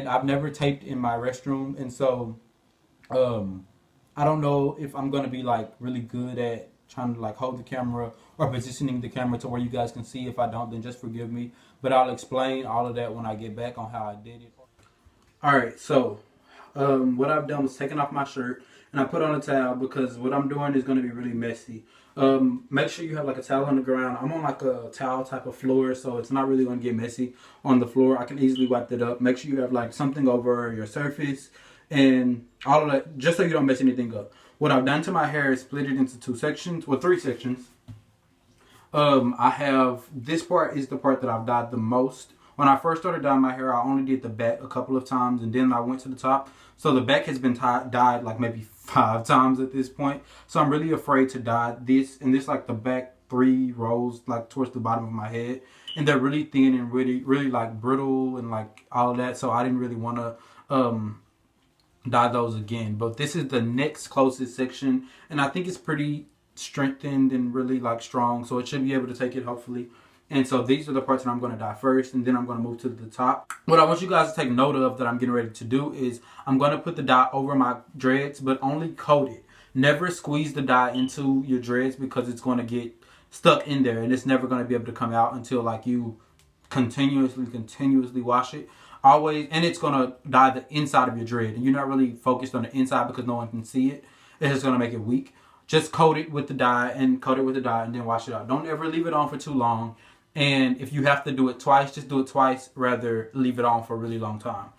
I've never taped in my restroom, and so I don't know if I'm gonna be like really good at trying to like hold the camera or positioning the camera to where you guys can see. If I don't, then just forgive me. But I'll explain all of that when I get back on how I did it. All right, so what I've done was taken off my shirt and I put on a towel because what I'm doing is going to be really messy. Make sure you have like a towel on the ground. I'm on like a towel type of floor, so it's not really going to get messy on the floor. I can easily wipe that up. Make sure you have like something over your surface and all of that, just so you don't mess anything up. What I've done to my hair is split it into two sections, well, three sections. I have, this part is the part that I've dyed the most. When I first started dyeing my hair, I only did the back a couple of times, and then I went to the top. So the back has been dyed like maybe 5 times at this point. So I'm really afraid to dye this, and this like the back 3 rows like towards the bottom of my head. And they're really thin and really like brittle and like all of that. So I didn't really want to dye those again. But this is the next closest section, and I think it's pretty strengthened and really like strong. So it should be able to take it, hopefully. And so these are the parts that I'm going to dye first, and then I'm going to move to the top. What I want you guys to take note of that I'm getting ready to do is I'm going to put the dye over my dreads, but only coat it. Never squeeze the dye into your dreads because it's going to get stuck in there, and it's never going to be able to come out until like you continuously wash it. Always, and it's going to dye the inside of your dread, and you're not really focused on the inside because no one can see it. It's just going to make it weak. Just coat it with the dye and then wash it out. Don't ever leave it on for too long. And if you have to do it twice, just do it twice, rather leave it on for a really long time.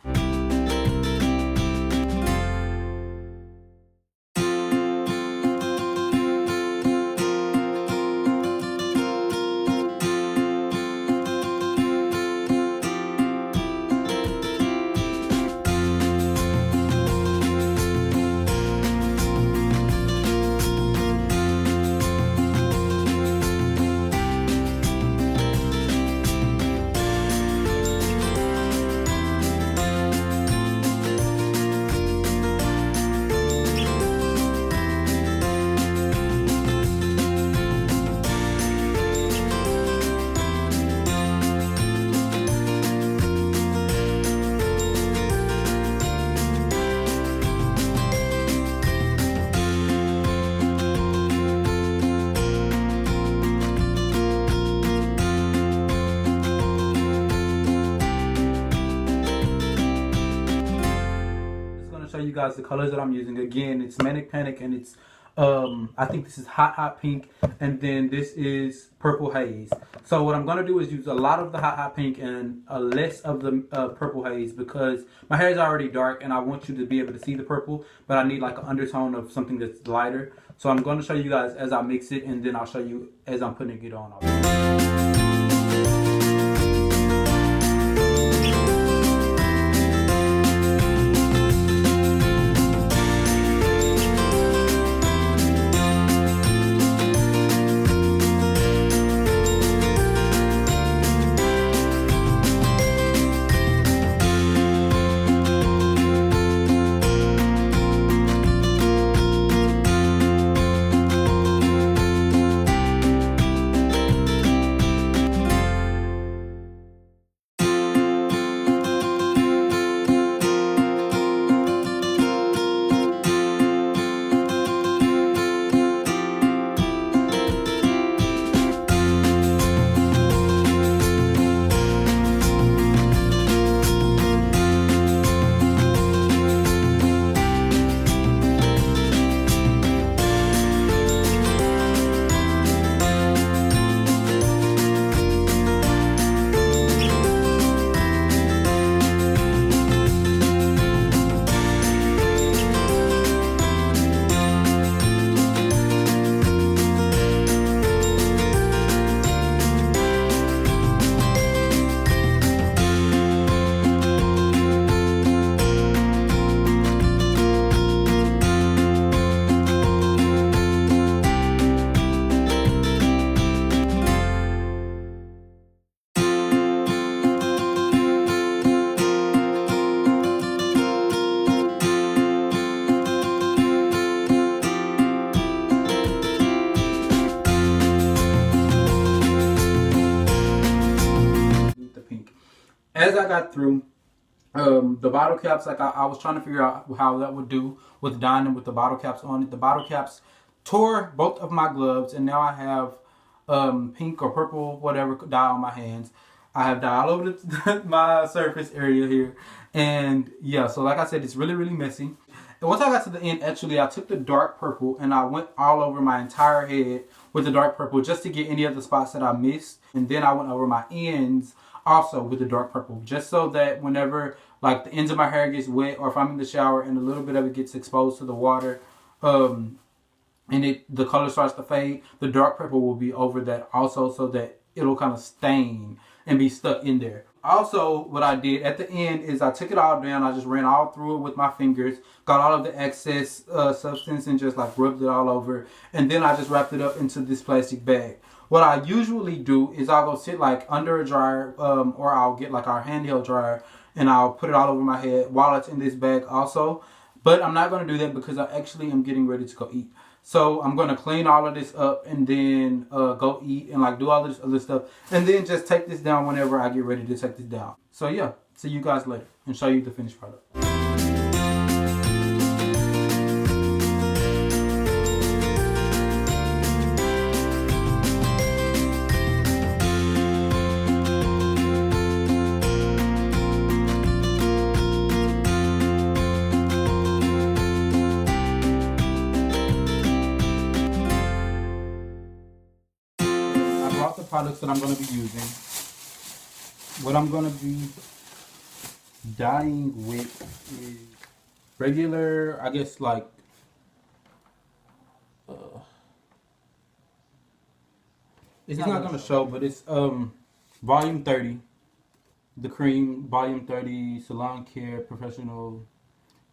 Show you guys the colors that I'm using. Again, it's Manic Panic, and it's I think this is Hot Pink, and then this is Purple Haze. So what I'm going to do is use a lot of the Hot Pink and less of the Purple Haze, because my hair is already dark and I want you to be able to see the purple, but I need like an undertone of something that's lighter. So I'm going to show you guys as I mix it, and then I'll show you as I'm putting it on. As I got through, The bottle caps, like I was trying to figure out how that would do with dyeing them with the bottle caps on it. The bottle caps tore both of my gloves, and now I have pink or purple, whatever dye on my hands. I have dye all over my surface area here, and yeah. So like I said, it's really really messy. And once I got to the end, actually, I took the dark purple and I went all over my entire head with the dark purple just to get any of the spots that I missed, and then I went over my ends also with the dark purple, just so that whenever like the ends of my hair gets wet, or if I'm in the shower and a little bit of it gets exposed to the water, and the color starts to fade, the dark purple will be over that also, so that it'll kind of stain and be stuck in there. Also, what I did at the end is I took it all down. I just ran all through it with my fingers, got all of the excess substance and just like rubbed it all over, and then I just wrapped it up into this plastic bag. What I usually do is I'll go sit like under a dryer, or I'll get like our handheld dryer, and I'll put it all over my head while it's in this bag also. But I'm not going to do that because I actually am getting ready to go eat. So I'm going to clean all of this up and then go eat and like do all of this other stuff. And then just take this down whenever I get ready to take this down. So yeah, see you guys later and show you the finished product. The products that I'm going to be using. What I'm going to be dyeing with is regular, I guess like it's not going to show, but it's volume 30, the cream, volume 30, salon care professional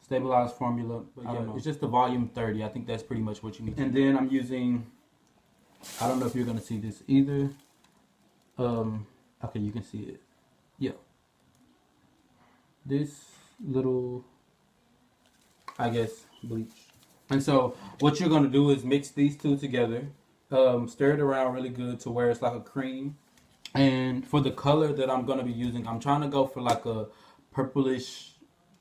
stabilized formula. But yeah, it's just the volume 30. I think that's pretty much what you need. And then I'm using, I don't know if you're gonna see this either. Okay, you can see it. Yeah. This little, I guess, bleach. And so what you're gonna do is mix these two together. Stir it around really good to where it's like a cream. And for the color that I'm gonna be using, I'm trying to go for like a purplish.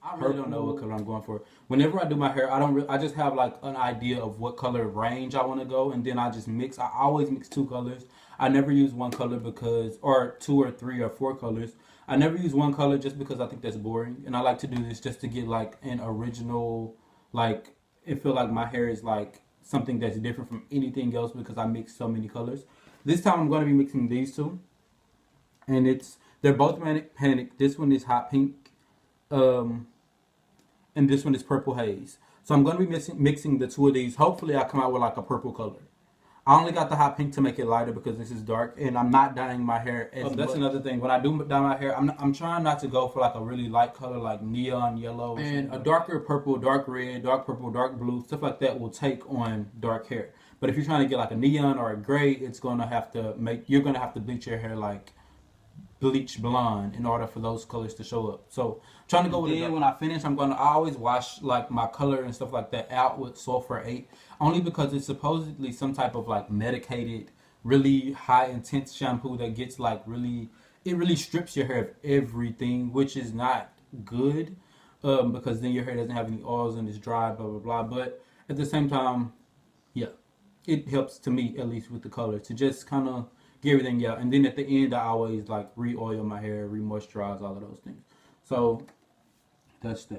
I really don't know what color I'm going for. Whenever I do my hair, I just have like an idea of what color range I want to go, and then I just mix. I always mix two colors. I never use one color because, or two or three or four colors. I never use one color just because I think that's boring, and I like to do this just to get like an original, like it feel like my hair is like something that's different from anything else because I mix so many colors. This time I'm going to be mixing these two, and they're both Manic Panic. This one is hot pink. And this one is purple haze. So I'm going to be mixing the two of these. Hopefully I come out with like a purple color. I only got the hot pink to make it lighter because this is dark, and I'm not dyeing my hair as much. That's another thing. When I do dye my hair, I'm trying not to go for like a really light color like neon yellow. And a darker purple, dark red, dark purple, dark blue, stuff like that will take on dark hair. But if you're trying to get like a neon or a gray, it's going to have to you're going to have to bleach your hair like bleach blonde in order for those colors to show up. So I'm trying to go with it. When I finish, I always wash like my color and stuff like that out with sulfur 8, only because it's supposedly some type of like medicated, really high intense shampoo that gets like it really strips your hair of everything, which is not good, because then your hair doesn't have any oils and it's dry, blah blah blah. But at the same time, yeah, it helps, to me at least, with the color to just kind of get everything out. And then at the end, I always like re-oil my hair, re-moisturize, all of those things. So that's that.